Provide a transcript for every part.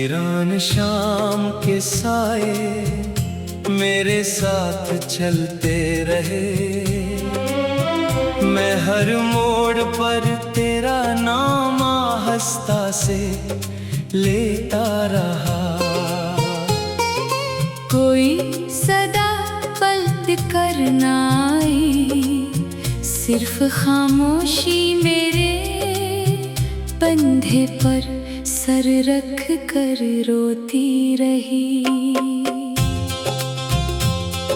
वीरान शाम के साए मेरे साथ चलते रहे। मैं हर मोड़ पर तेरा नाम आहिस्ता से लेता रहा। कोई सदा पलट कर न आई, सिर्फ खामोशी मेरे कंधे पर सर रख कर रोती रही।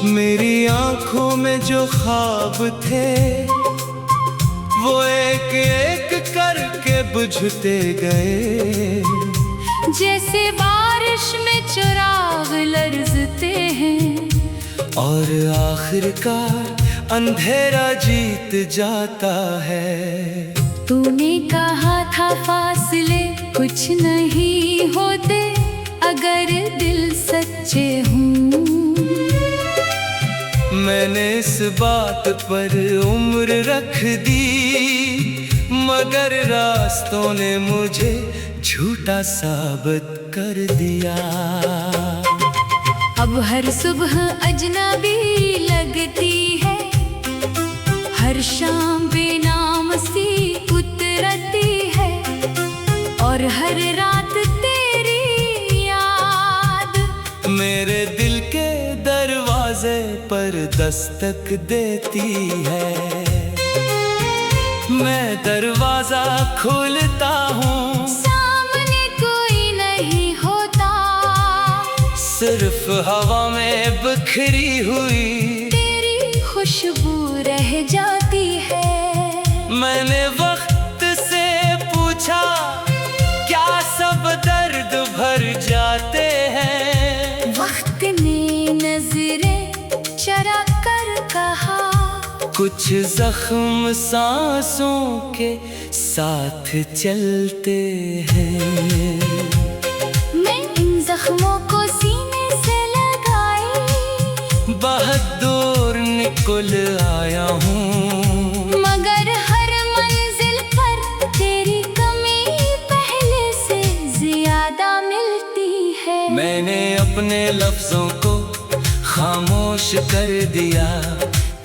मेरी आंखों में जो ख्वाब थे वो एक एक करके बुझते गए। जैसे बारिश में चिराग लर्जते हैं और आखिरकार अंधेरा जीत जाता है। तूने कहा था फासले कुछ नहीं होते अगर दिल सच्चे हों। मैंने इस बात पर उम्र रख दी, मगर रास्तों ने मुझे झूठा साबित कर दिया। अब हर सुबह अजनबी लगती है, हर शाम बेनाम सी उतरती है, और हर रात तेरी याद मेरे दिल के दरवाजे पर दस्तक देती है। मैं दरवाजा खोलता हूँ, सामने कोई नहीं होता, सिर्फ हवा में बिखरी हुई तेरी खुशबू रह जाती है। मैंने वक्त से पूछा क्या सब दर्द भर जाते हैं। वक्त ने नजरें चरा कर कहा, कुछ जख्म सांसों के साथ चलते हैं। मैं इन जख्मों को सीने से लगाई, बहुत दूर निकल आया हूँ, मगर हर मंजिल पर तेरी कमी पहले से ज्यादा मिलती है। मैंने अपने लफ्जों को खामोश कर दिया,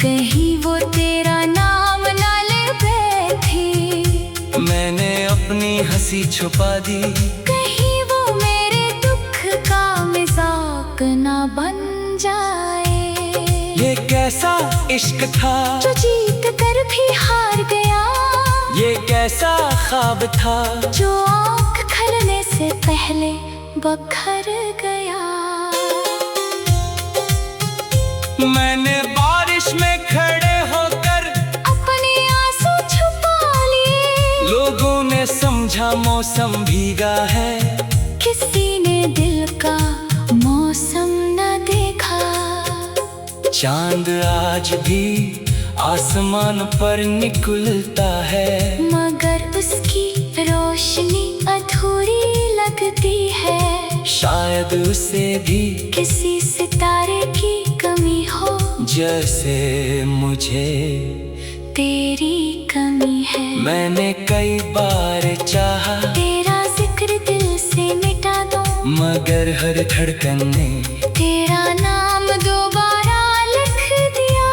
कहीं वो तेरा नाम ना ले बैठी। मैंने अपनी हंसी छुपा दी, कहीं वो मेरे दुख का मजाक ना बन जाए। ये कैसा इश्क था जो जीत कर भी हार गया, ये कैसा ख्वाब था जो आँख खुलने से पहले बखर गया। मैंने बारिश में खड़े होकर अपने आंसू छुपा लिए, लोगों ने समझा मौसम भीगा है, किसी ने दिल का मौसम न देखा। चांद आज भी आसमान पर निकलता है, मगर उसकी रोशनी अधूरी लगती है। शायद उसे भी किसी सितारे की कमी हो, जैसे मुझे तेरी कमी है। मैंने कई बार चाहा तेरा जिक्र दिल से मिटा दूं, मगर हर धड़कन ने तेरा नाम दोबारा लिख दिया।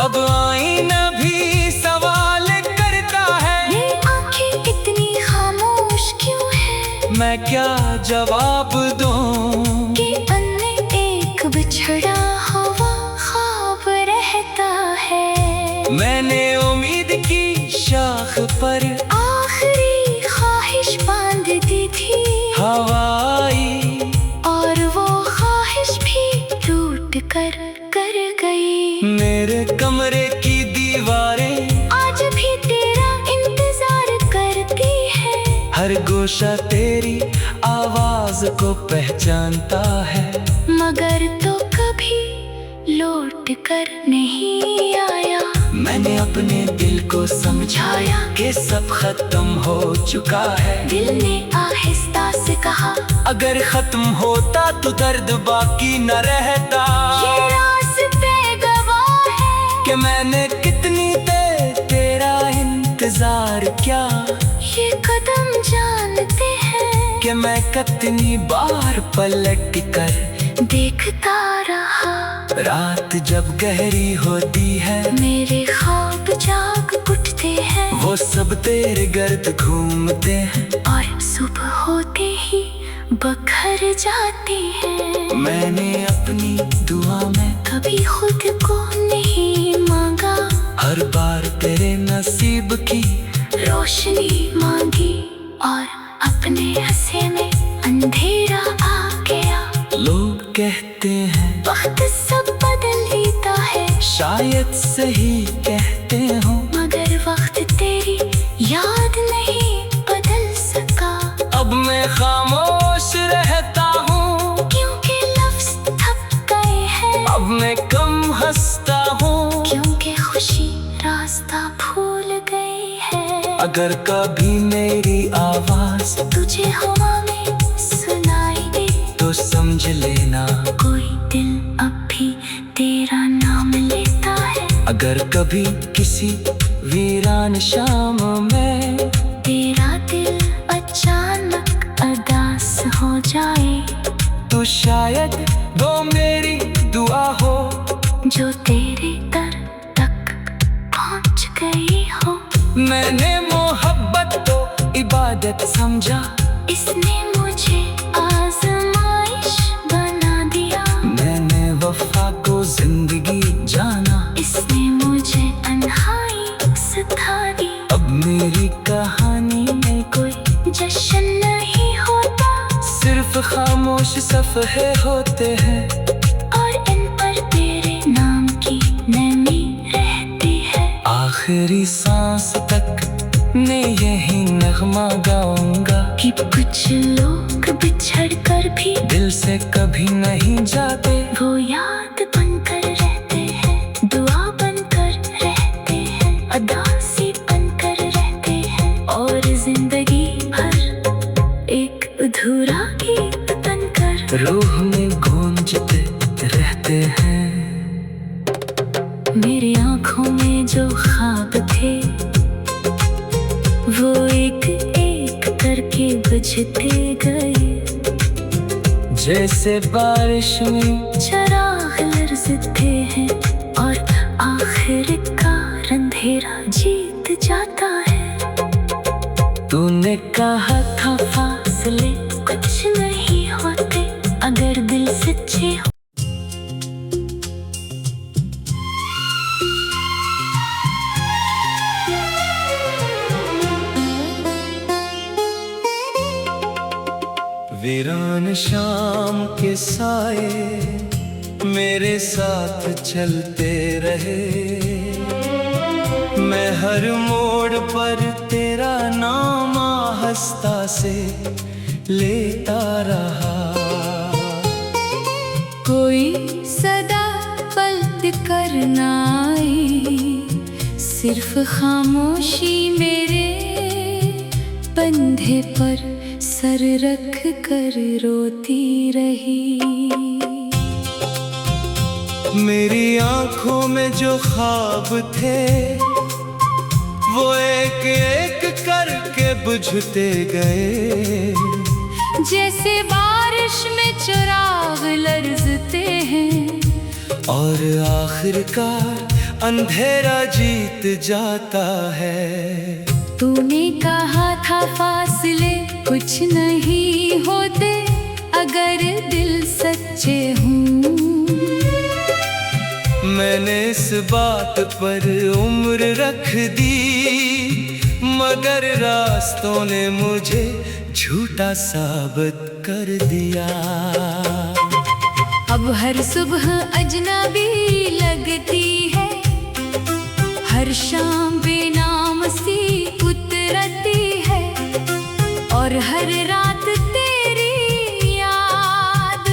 अब आईना भी सवाल करता है, ये आंखें इतनी खामोश क्यों है, मैं क्या जवाब दूं कि अन्य एक बिछड़ा हुआ ख्वाब रहता है। मैंने उम्मीद की शाख पर आखिरी ख्वाहिश बांध दी थी, हवाई और वो ख्वाहिश भी टूट कर गई। मेरे कमरे की दीवारें आज भी तेरा इंतजार करती है, हर गोशा तेरी आवाज को पहचानता है, मगर तो कभी लौट कर नहीं आया। मैंने अपने दिल को समझाया कि सब खत्म हो चुका है। दिल ने आहिस्ता से कहा, अगर खत्म होता तो दर्द बाकी न रहता। ये रास्ते गवाह है कि मैंने कितनी देर तेरा इंतजार क्या, ये कदम जानते हैं कि कि मैं कितनी बार पलट कर देखता रहा। रात जब गहरी होती है मेरे ख्वाब जाग उठते हैं, वो सब तेरे गर्द घूमते हैं। और सुबह होते ही बखर जाते हैं। मैंने अपनी दुआ में कभी खुद को नहीं मांगा, हर बार तेरे नसीब की रोशनी मांगी। और अपने हंसे में अंधेरा आ गया। लोग कहते हैं वक्त सब बदल लेता है, शायद सही कहते हो, मगर वक्त तेरी याद नहीं बदल सका। अब मैं खामोश रहता हूँ क्योंकि लफ्ज थक गए हैं, अब मैं कम हंसता हूँ क्योंकि खुशी रास्ता भूल गई है। अगर कभी मेरी आवाज तुझे हवा में सुनाई दे, तो समझ लेना कोई दिल अब भी तेरा नाम लेता है। अगर कभी किसी वीरान शाम में तेरा दिल अचानक उदास हो जाए, तो शायद वो मेरी दुआ हो जो तेरे दर तक पहुंच गई हो। मैंने मोहब्बत को इबादत समझा, इसने मुझे आज़माइश बना दिया। मैंने वफा को जिंदगी जाना, इसने मुझे तन्हाई सिखा दी। अब मेरी कहानी में कोई जश्न नहीं होता, सिर्फ खामोश सफ़हे होते हैं। और इन पर तेरे नाम की नमी रहती है। आखिरी सांस तक मैं यही नगमा गाऊंगा कि कुछ लोग बिछड़ कर भी दिल से कभी नहीं जाते। वो याद बनकर रहते हैं, दुआ बनकर रहते हैं, अदासी बनकर रहते हैं, और जिंदगी भर एक अधूरा गीत बनकर रूह में गूंजते रहते हैं। मेरी आंखों में जो ख्वाब थे, वो एक एक करके बुझते गए। जैसे बारिश में चराग लरजते हैं, और आखिरकार अंधेरा जीत जाता है। तूने कहा था फासले कुछ नहीं होते, अगर दिल सच्चे हो। वीरान शाम के साए मेरे साथ चलते रहे। मैं हर मोड़ पर तेरा नाम आहिस्ता से लेता रहा। कोई सदा पलट कर ना आई, सिर्फ खामोशी मेरे कंधे पर सर रख कर रोती रही। मेरी आंखों में जो ख्वाब थे, वो एक एक करके बुझते गए। जैसे बारिश में चिराग लरजते हैं, और आखिरकार अंधेरा जीत जाता है। तूने कहा था फासले कुछ नहीं होते, अगर दिल सच्चे हों। मैंने इस बात पर उम्र रख दी, मगर रास्तों ने मुझे झूठा साबित कर दिया। अब हर सुबह अजनबी लगती है, हर शाम बेनाम सी उतरती है, और हर रात तेरी याद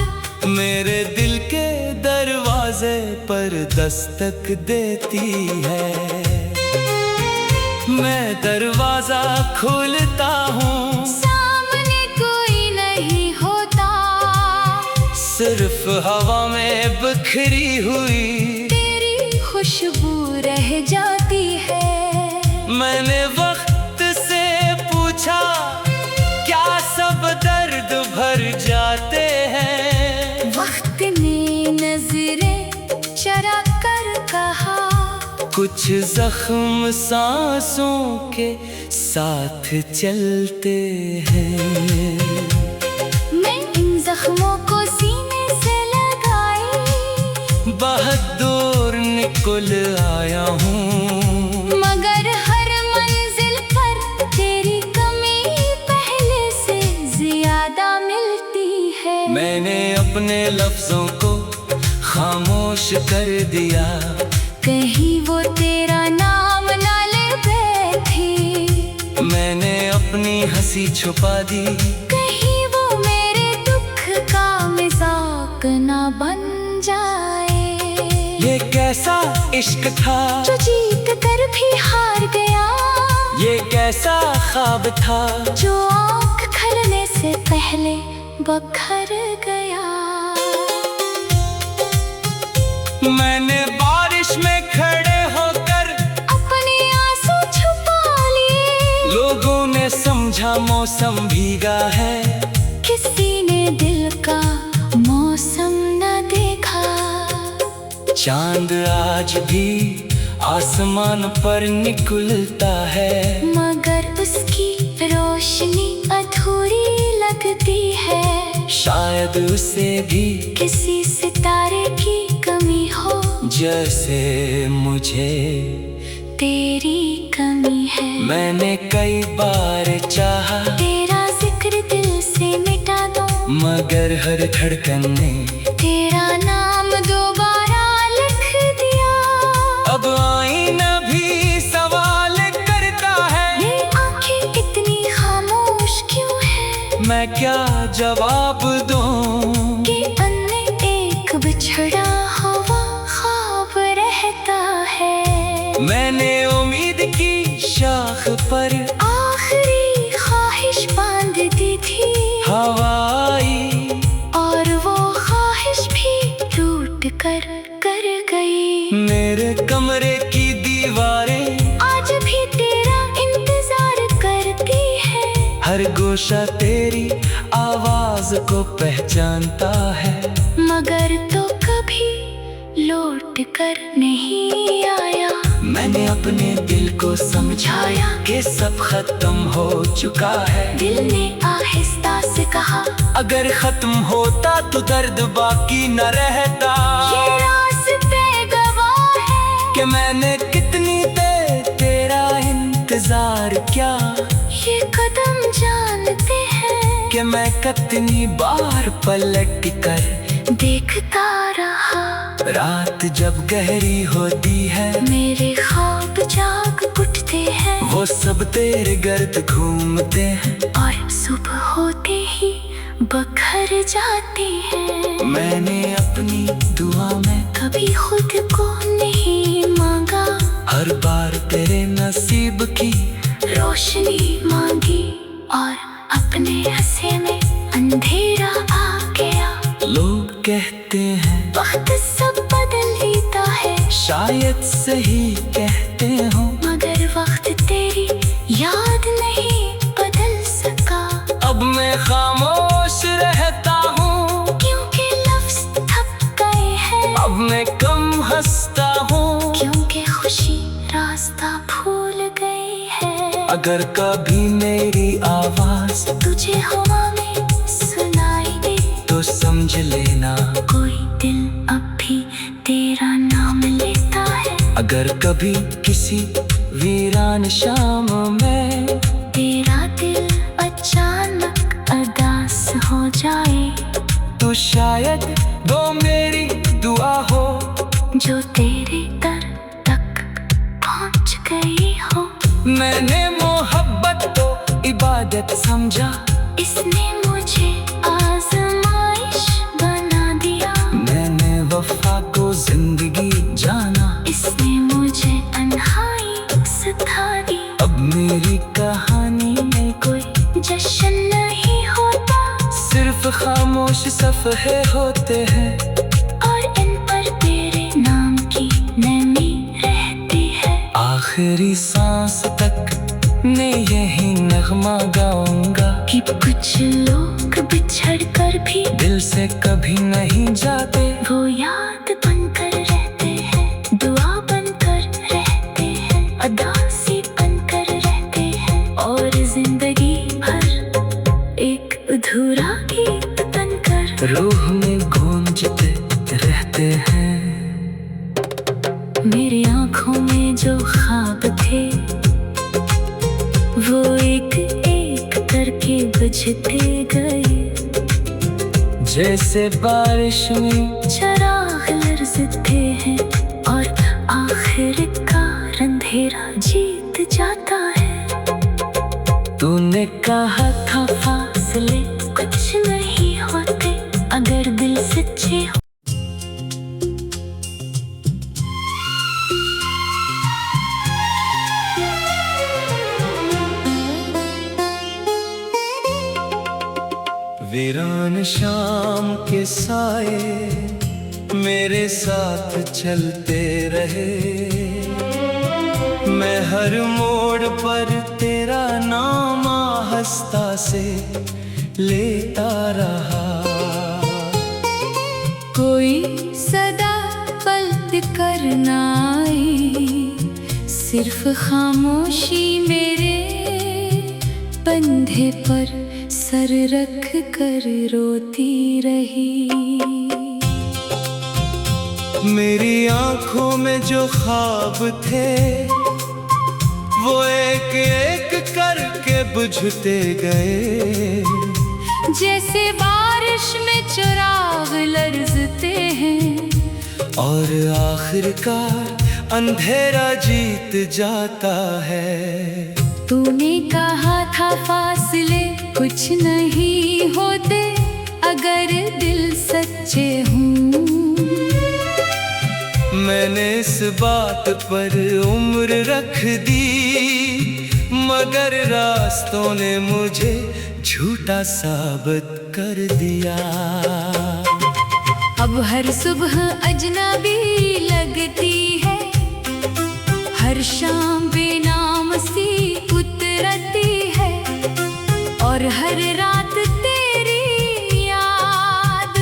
मेरे दिल के दरवाजे पर दस्तक देती है। मैं दरवाजा खोलता हूँ, सामने कोई नहीं होता, सिर्फ हवा में बिखरी हुई तेरी खुशबू रह जाती है। मैंने वक्त से पूछा क्या सब दर कुछ जख्म सांसों के साथ चलते हैं। मैं इन जख्मों को सीने से लगाई, बहादुर निकल आया हूँ। मगर हर मंजिल पर तेरी कमी पहले से ज्यादा मिलती है। मैंने अपने लफ्जों को खामोश कर दिया, कहीं वो तेरा नाम ना ले बैठी। मैंने अपनी हंसी छुपा दी, कहीं वो मेरे दुख का मजाक ना बन जाए। ये कैसा इश्क था जो जीत कर भी हार गया, ये कैसा ख्वाब था जो आँख खुलने से पहले बखर गया। मैंने बारिश में खड़े होकर अपने आंसू छुपा लिए, लोगों ने समझा मौसम भीगा है। किसी ने दिल का मौसम न देखा। चांद आज भी आसमान पर निकलता है, मगर उसकी रोशनी अधूरी लगती है। शायद उसे भी किसी सितारे की कमी हो, जैसे मुझे तेरी कमी है। मैंने कई बार चाहा तेरा जिक्र दिल से मिटा दूं, मगर हर धड़कन ने तेरा नाम दोबारा लिख दिया। अब आईना भी सवाल करता है, ये आंखें इतनी खामोश क्यों है? मैं क्या जवाब दूं कि अन्य एक बिछड़ा हुआ ख्वाब रहता है। मैंने उम्मीद की शाख पर आखिरी ख्वाहिश बांध दी थी, हवाई और वो ख्वाहिश भी टूट कर गई। मेरे कमरे की दीवारें आज भी तेरा इंतजार करती है, हर गोशा तेरी आवाज को पहचानता है। मगर तो कभी लौट कर नहीं आया। मैंने अपने दिल को समझाया कि सब खत्म हो चुका है। दिल ने आहिस्ता से कहा, अगर खत्म होता तो दर्द बाकी न रहता। ये रास्ते गवाह है कि मैंने कितनी देर तेरा इंतजार किया, ये कदम जानते हैं कि मैं कितनी बार पलट कर देखता रहा। रात जब गहरी होती है, मेरे ख्वाब जाग उठते हैं, वो सब तेरे गर्द घूमते हैं। और सुबह होते ही बखर जाते हैं। मैंने अपनी दुआ में कभी खुद को नहीं मांगा, हर बार तेरे नसीब की रोशनी मांगी, और अपने हंसे में अंधेरा आ गया। लोग कहते हैं वक्त सब बदल देता है, शायद सही कहते हो, मगर वक्त तेरी याद नहीं बदल सका। अब मैं खामोश रहता हूँ, क्योंकि लफ्ज थक गए हैं, अब मैं कम हंसता हूँ, क्योंकि खुशी रास्ता भूल गई है। अगर कभी मेरी आवाज तुझे हवा में सुनाई दे, तो समझ लेना कोई दिल अब भी तेरा नाम लेता है। अगर कभी किसी वीरान शाम में तेरा दिल अचानक अदास हो जाए, तो शायद वो मेरी दुआ हो, जो तेरे दर तक पहुंच गई हो। मैंने मोहब्बत को इबादत समझा, इसने मुझे आजमाइश बना दिया। मैंने वफा को जिंदगी जाना, इसने मुझे तन्हाई सिखा दी। अब मेरी कहानी में कोई जश्न नहीं होता, सिर्फ खामोश सफ़हे होते हैं, और इन पर तेरे नाम की नमी रहती है। आखिरी सांस तक मैं यही नगमा गाऊंगा, कि कुछ लोग बिछड़ कर भी दिल से कभी नहीं जाते। वो याद बनकर रहते हैं, दुआ बनकर रहते रहते हैं। मेरी आंखों में जो ख्वाब थे वो एक एक करके बुझते गए, जैसे बारिश में चराग लरजते हैं और आखिरकार अंधेरा जीत जाता है। तूने कहा था फासले कुछ नहीं होते अगर दिल सच्चे हो। वीरान शाम के साए मेरे साथ चलते रहे, मैं हर मोड़ पर तेरा नाम आहिस्ता से लेता रहा। कोई सदा पलट कर ना आई, सिर्फ खामोशी मेरे कंधे पर सर रख कर रोती रही। मेरी आंखों में जो ख्वाब थे वो एक एक करके बुझते गए, जैसे बारिश में चिराग लरजते हैं और आखिरकार अंधेरा जीत जाता है। तूने कहा था फासले कुछ नहीं होते अगर दिल सच्चे हों। मैंने इस बात पर उम्र रख दी, मगर रास्तों ने मुझे झूठा साबित कर दिया। अब हर सुबह अजनबी लगती है, हर शाम बेनाम सी उतरती है और हर रात तेरी याद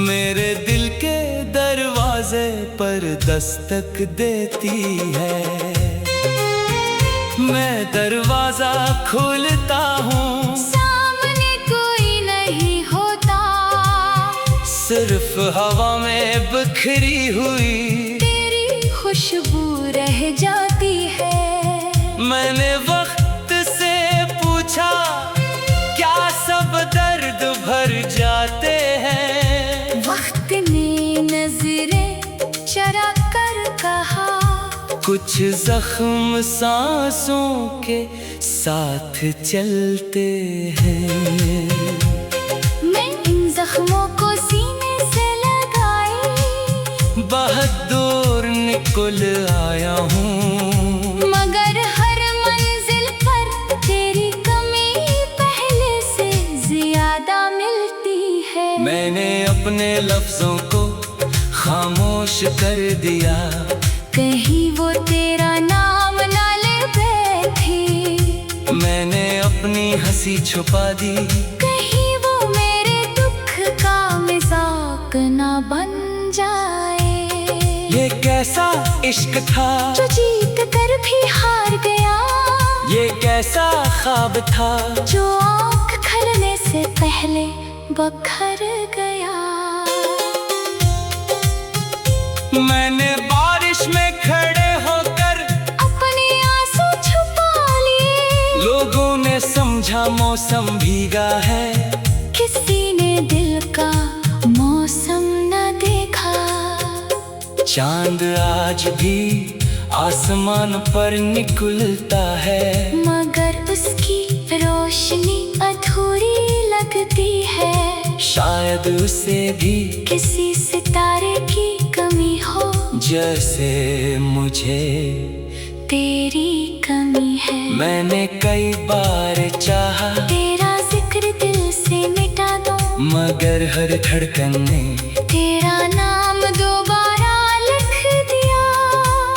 मेरे दिल के दरवाजे पर दस्तक देती है। मैं दरवाजा खोलता हूँ, सामने कोई नहीं होता, सिर्फ हवा में बिखरी हुई तेरी खुशबू रह जाती है। मैंने वक्त से पूछा क्या सब दर्द भर जाते हैं। वक्त ने नजरें चरा कर कहा कुछ जख्म सांसों के साथ चलते हैं। मैं इन जख्मों को सीने से लगाई, बहुत दूर निकल आया हूँ, मगर हर मंजिल पर तेरी कमी पहले से ज्यादा मिलती है। मैंने अपने लफ्जों को खामोश कर दिया, कहीं वो तेरा नाम ना ले बैठी। मैंने अपनी हंसी छुपा दी, कहीं वो मेरे दुख का मजाक ना बन जाए। ये कैसा इश्क था जो जीत कर भी हार गया, ये कैसा ख्वाब था जो आँख खुलने से पहले बखर गया। मैंने बारिश में खड़े होकर अपने आंसू छुपा लिए, लोगों ने समझा मौसम भीगा है, किसी ने दिल का मौसम न देखा। चांद आज भी आसमान पर निकलता है, मगर उसकी रोशनी अधूरी लगती है। शायद उसे भी किसी सितारे की कमी हो, जैसे मुझे तेरी कमी है। मैंने कई बार चाहा तेरा जिक्र दिल से मिटा दूं, मगर हर धड़कन ने तेरा नाम दोबारा लिख दिया।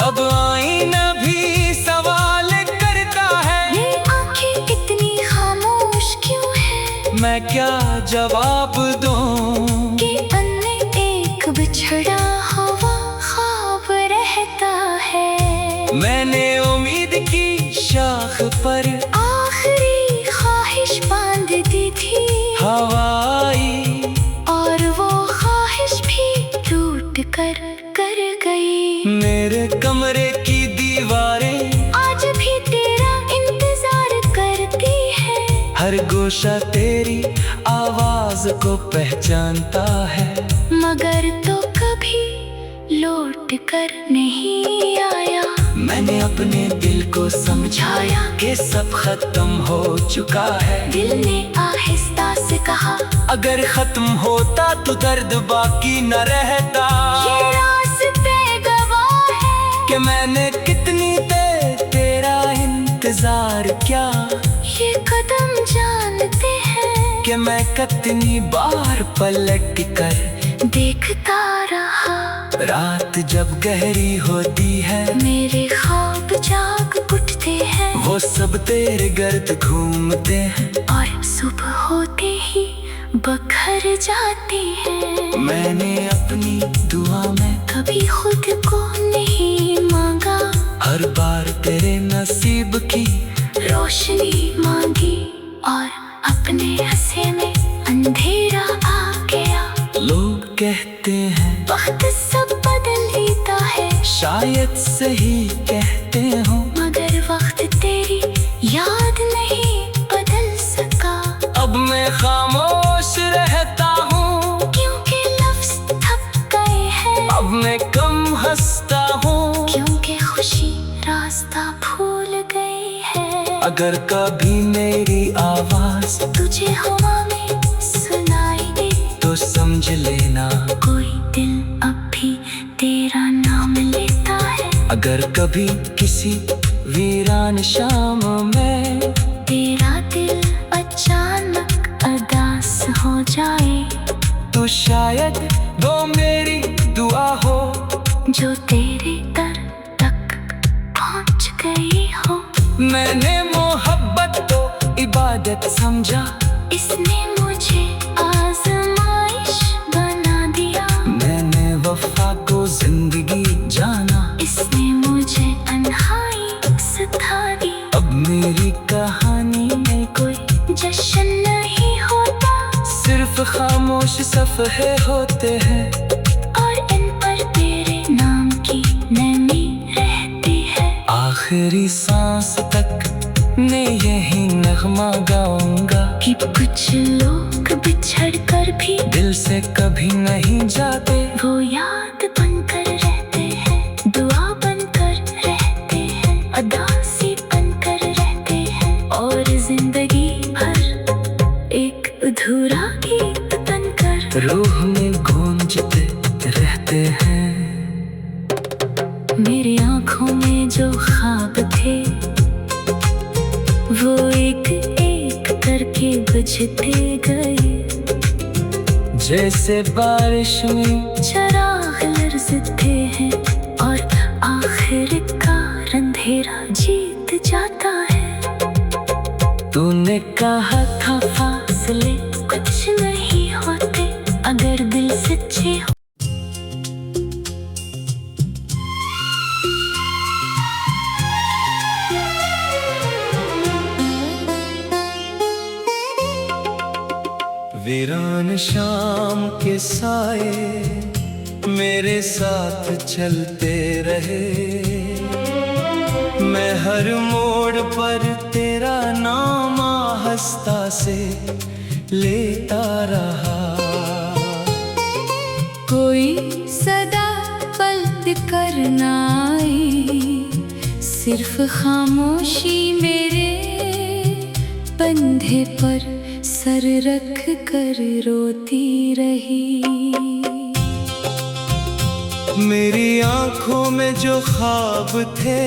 अब आईना भी सवाल करता है, ये आंखें इतनी खामोश क्यों है, मैं क्या जवाब दूं कि अन्य एक बिछड़ा हुआ ख्वाब रहता है। मैंने उम्मीद की शाख पर आखिरी ख्वाहिश बांध दी थी, हवाई और वो ख्वाहिश भी टूट कर कर गई। मेरे कमरे की दीवारें आज भी तेरा इंतजार करती है। हर गोशा तेरी आवाज को पहचानता है। मगर तो कभी लौट कर नहीं आया। मैंने अपने दिल को समझाया कि सब खत्म हो चुका है। दिल ने आहिस्ता से कहा, अगर खत्म होता तो दर्द बाकी न रहता। ये रास्ते गवाह है कि मैंने कितनी देर तेरा इंतजार किया। ये कदम जानते हैं कि मैं कितनी बार पलट कर देखता रहा। रात जब गहरी होती है मेरे ख्वाब जाग उठते हैं। वो सब तेरे गर्द घूमते हैं। और सुबह होते ही बखर जाती है। मैंने अपनी दुआ में कभी खुद को नहीं मांगा। हर बार तेरे नसीब की रोशनी मांगी और अपने हंसे में अंधेरा आ गया। लोग कहते हैं वक्त सब बदल देता है। शायद सही कहते हो, मगर वक्त तेरी याद नहीं बदल सका। अब मैं खामोश रहता हूँ क्योंकि लफ्ज थक गए हैं। अब मैं कम हंसता हूँ क्योंकि खुशी रास्ता भूल गई है। अगर कभी मेरी आवाज तुझे हवा में सुनाई दे तो समझ लेना कोई दिल अब भी तेरा नाम लेता है। अगर कभी किसी वीरान शाम में तेरा दिल अचानक अदास हो जाए तो शायद वो मेरी दुआ हो जो तेरे दर तक पहुंच गई हो। मैंने मोहब्बत तो इबादत समझा। इसने मुझे आजमाइश बना दिया। मैंने वफा को जिंदगी जाना। इसने मुझे अनहाई सिखा दी। अब मेरी कहानी में कोई जश्न नहीं होता। सिर्फ खामोश सफ़हे होते हैं। और इन पर तेरे नाम की नमी रहती है। आखिरी सांस तक मैं यही नगमा गाऊंगा कि कुछ लोग बिछड़ कर भी दिल से कभी नहीं जाते। वो याद बनकर रहते हैं, दुआ बनकर रहते हैं, अदासी बनकर रहते हैं। और जिंदगी भर एक अधूरा गीत बनकर रूह में गूंजते रहते हैं। मेरी आंखों में जो ख्वाब थे वो एक एक करके बुझते गए। जैसे बारिश में चराग लरजते हैं और आखिरकार अंधेरा जीत जाता है। तूने कहा था फासले कुछ नहीं होते अगर दिल सच्चे हो। वीरान शाम के साए मेरे साथ चलते रहे। मैं हर मोड़ पर तेरा नाम आहिस्ता से लेता रहा। कोई सदा पलट कर ना आई, सिर्फ खामोशी मेरे कंधे पर सर रख कर रोती रही। मेरी आंखों में जो ख्वाब थे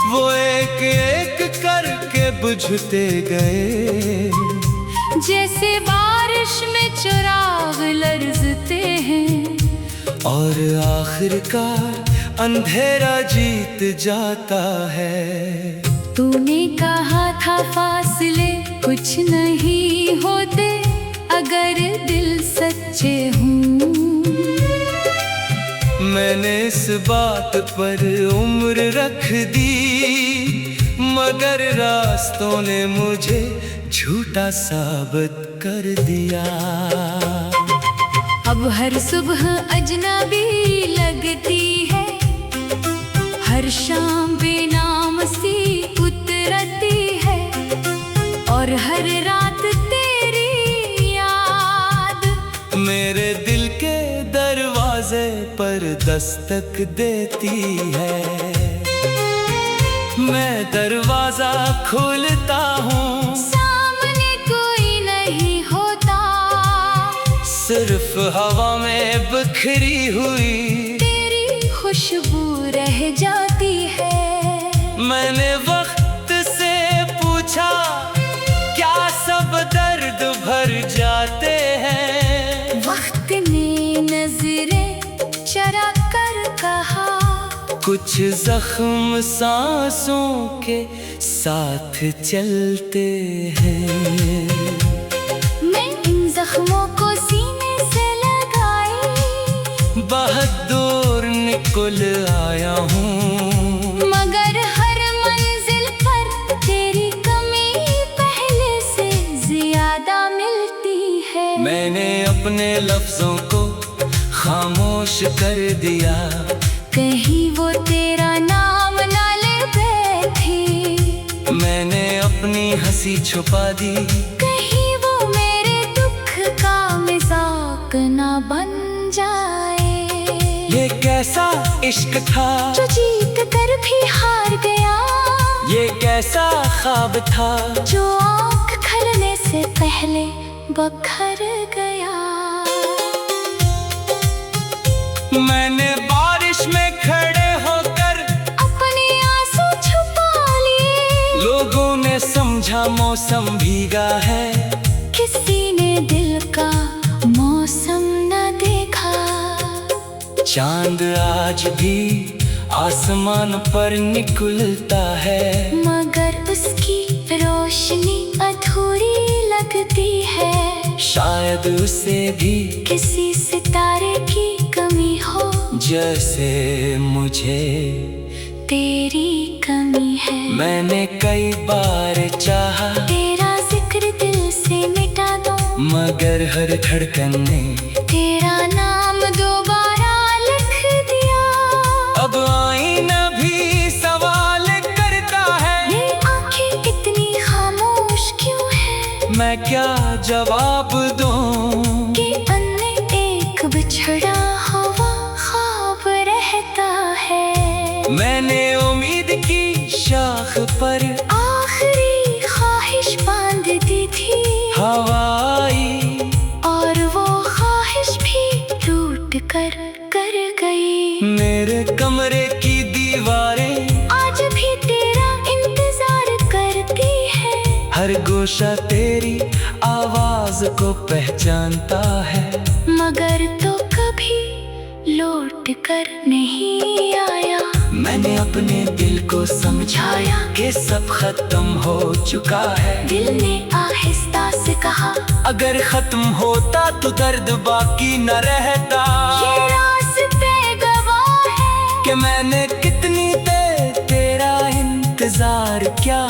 वो एक एक करके बुझते गए। जैसे बारिश में चिराग लरजते हैं और आखिरकार अंधेरा जीत जाता है। तूने कहा था फासले कुछ नहीं होते अगर दिल सच्चे हों। मैंने इस बात पर उम्र रख दी मगर रास्तों ने मुझे झूठा साबित कर दिया। अब हर सुबह अजनबी लगती है, हर शाम बेनाम सी उतरती है, और हर रात तेरी याद मेरे दिल के दरवाजे पर दस्तक देती है। मैं दरवाजा खोलता हूँ, सामने कोई नहीं होता, सिर्फ हवा में बिखरी हुई तेरी खुशबू रह जाती है। मैंने वक्त से पूछा, क्या सब दर्द भर जाते हैं? वक्त ने नजरें चरा कर कहा, कुछ जख्म सांसों के साथ चलते हैं। मैं इन जख्मों को सीने से लगाई, बहुत दूर निकल आया हूँ, मगर हर मंजिल पर तेरी कमी पहले से ज्यादा मिलती है। मैंने अपने लफ्जों को खामोश कर दिया, कहीं वो तेरा नाम ना ले बैठी, मैंने अपनी हंसी छुपा दी, कहीं वो मेरे दुख का मजाक ना बन जाए। ये कैसा इश्क था जो जीत कर भी हार गया, ये कैसा ख्वाब था जो आँख खुलने से पहले बखर गया। मैंने बारिश में खड़े होकर अपने आंसू छुपा लिए, लोगों ने समझा मौसम भीगा है, किसी ने दिल का मौसम न देखा। चांद आज भी आसमान पर निकलता है, मगर उसकी रोशनी अधूरी लगती है, शायद उसे भी किसी सितारे की कमी हो, जैसे मुझे तेरी कमी है। मैंने कई बार चाहा तेरा जिक्र दिल से मिटा दूं, मगर हर धड़कन ने तेरा नाम दोबारा लिख दिया। अब आईना भी सवाल करता है, ये आंखें इतनी खामोश क्यों है, मैं क्या जवाब दूं? कि अन्य एक बिछड़ा हुआ ख्वाब रहता है। मैंने उम्मीद की शाख पर आखिरी ख्वाहिश बांध दी थी, हवा आई और वो ख्वाहिश भी टूट कर गई। मेरे कमरे की दीवारें आज भी तेरा इंतजार करती है, हर गोशा तेरी आवाज को पहचानता है, मगर तो कभी लौट कर नहीं आया। मैंने अपने दिल को समझाया कि सब खत्म हो चुका है, दिल ने आहिस्ता से कहा, अगर खत्म होता तो दर्द बाकी न रहता। ये रास्ते गवाह है कि मैंने कितनी देर तेरा इंतजार किया,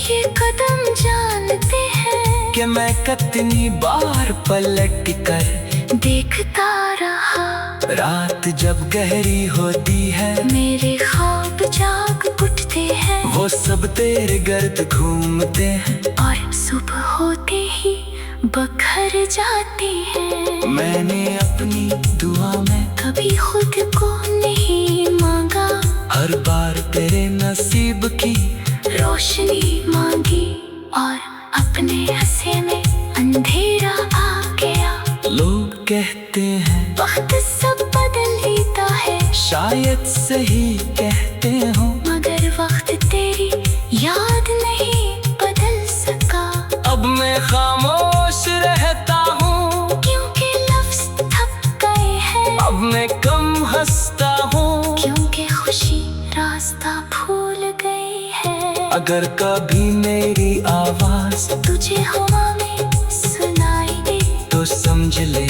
ये कदम जानते हैं कि मैं कितनी बार पलट कर देखता रहा। रात जब गहरी होती है, मेरे ख्वाब जाग उठते हैं, वो सब तेरे गर्द घूमते हैं, और सुबह होते ही बखर जाते हैं। मैंने अपनी दुआ में कभी खुद को नहीं मांगा, हर बार तेरे नसीब की रोशनी मांगी, और अपने हंसे में अंधेरा आ गया। लोग कहते हैं वक्त सब बदल देता है, शायद सही कहते हो, मगर वक्त तेरी याद नहीं बदल सका। अब मैं खामोश रहता हूँ, क्योंकि लफ्ज थक गए हैं, अब मैं कम हंसता हूँ, क्योंकि खुशी रास्ता भूल गई है। अगर कभी मेरी आवाज तुझे हवा में सुनाई दे, तो समझ ले